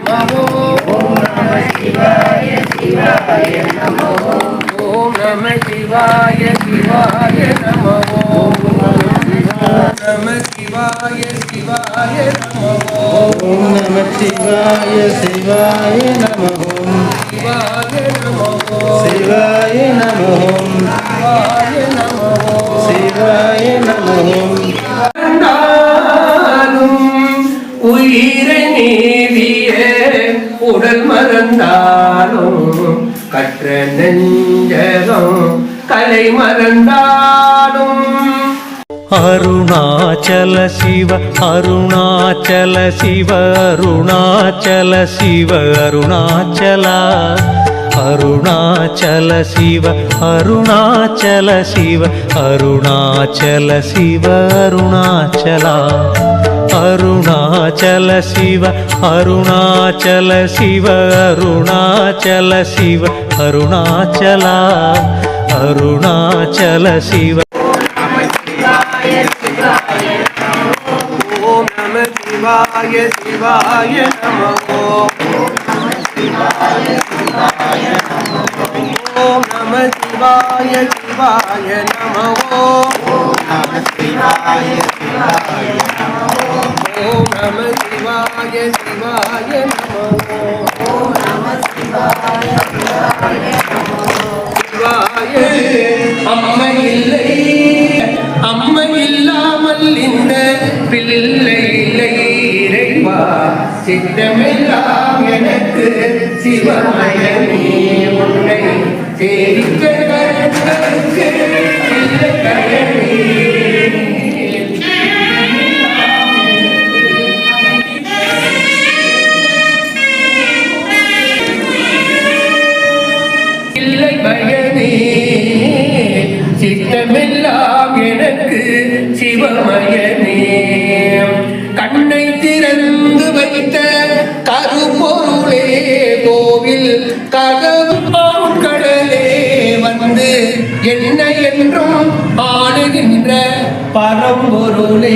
ஓம் நம சிவாய சிவாய நமோ. ஓம் நம சிவாய சிவாய நமோ. ஓம் நம சிவாய சிவாய நமோ. ஓம் நம சிவாய சிவாய நமோ. சிவாய நமோ. சிவாய நமோ. சிவாய நமோ. சிவாய நமோ. உயிரை நீவிய உடல் மறந்தாலும் கற்ற நெஞ்சகம் கலை மறந்தாலும். அருணாச்சல சிவ அருணாச்சல சிவ அருணாச்சல சிவ அருணாச்சலா. அருணாச்சல சிவ அருணாச்சல சிவ அருணாச்சல சிவ அருணாச்சலா. அருணாச்சல சிவ அருணாச்சல சிவ அருணாச்சல சிவ அருணாச்சலா. அருணாச்சல சிவ. ஓம் நம சிவாய சிவாய நமோ. ஓம் நம சிவாய சிவாய நமோ. ஓம் நம சிவாய சிவாய நமோ. ஓம் நம சிவாய சிவாய நமோ. ஓம் நம சிவாய சிவாய நமோ. சிவாய அம்மை இல்லை, அம்மை இல்லாமல் இந்த பிள்ளை இல்லை இறைவா. சித்தமெல்லாம் எனக்கு சிவமயமே உன்னை சேரிக்க கரங்களுக்கு இல்லை கயமே. இல்லை பயமே சித்தமெல்லாம் எனக்கு சிவமயமே. கண்ணை திறந்து வைத்த கருப்பொருளே கோவில் கதவும் கடலே வந்து என்ன என்றும் ஆளுகின்ற பரம்பொருளே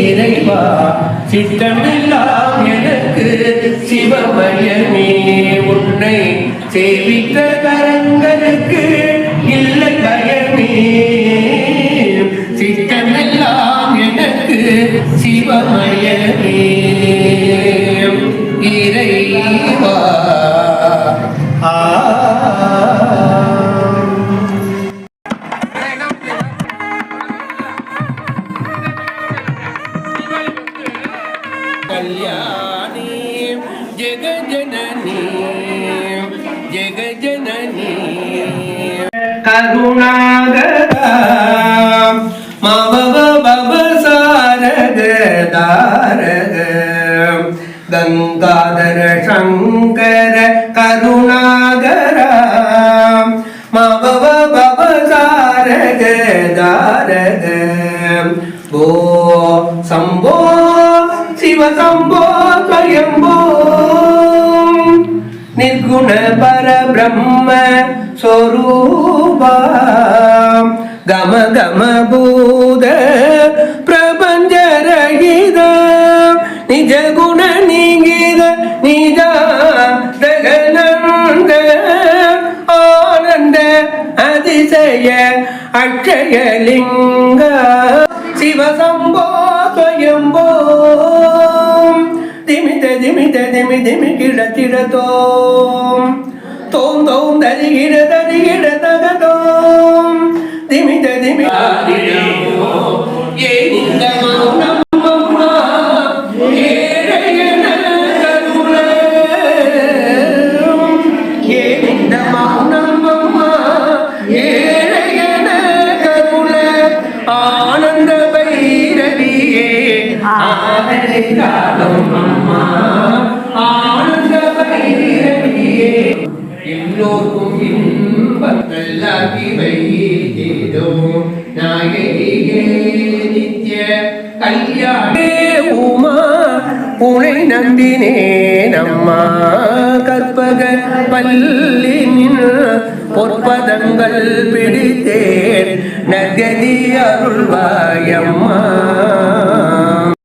இறைவா. சித்தமெல்லாம் எனக்கு சிவமயமே உன்னை சேவித்த கரங்களுக்கு இல்லை பயமே. சித்தமெல்லாம் எனக்கு சிவமயமே இறைவா. கல்யாணி ஜெகஜனனி ஜெகஜனனி கருணாகரா மவவ பவசாரக தாரக கங்காதர சங்கர கருணாகரா மவவ பவசாரக தாரக. ஓ சம்போ சிவ சம்போ ஸ்வயம்போ நிர்குண பரபிரம்ம ஸ்வரூபா. கம கம பூத பிரபஞ்சரகித நிஜ குண நீங்கித நிஜா தகனந்த ஆனந்த அதிசய அக்ஷயலிங்க. சிவசம்போ ஸ்வயம்போ திமித திமித திமி திமி கிட கிடத்தோம் தோம் தோம் தரிகிட தரிகிட தகதோம் திமித திமி. ஏன் இந்த மௌனம் அம்மா ஏழையன கருணை. ஏன் இந்த மௌனம் அம்மா ஏழையன கருணை. ஆனந்த பைரவியே ஆனந்தாலும் அம்மா ஆனந்த பைரவியே. எல்லோருக்கும் இன்பங்கள் அகிவை ஏதோ நாயகியே நித்ய கல்யாணே. உமா உனை நம்பினேன் அம்மா கற்பக பல்லின் பொற்பதங்கள் பிடித்தேன் நகதி அருள்வாயம்மா.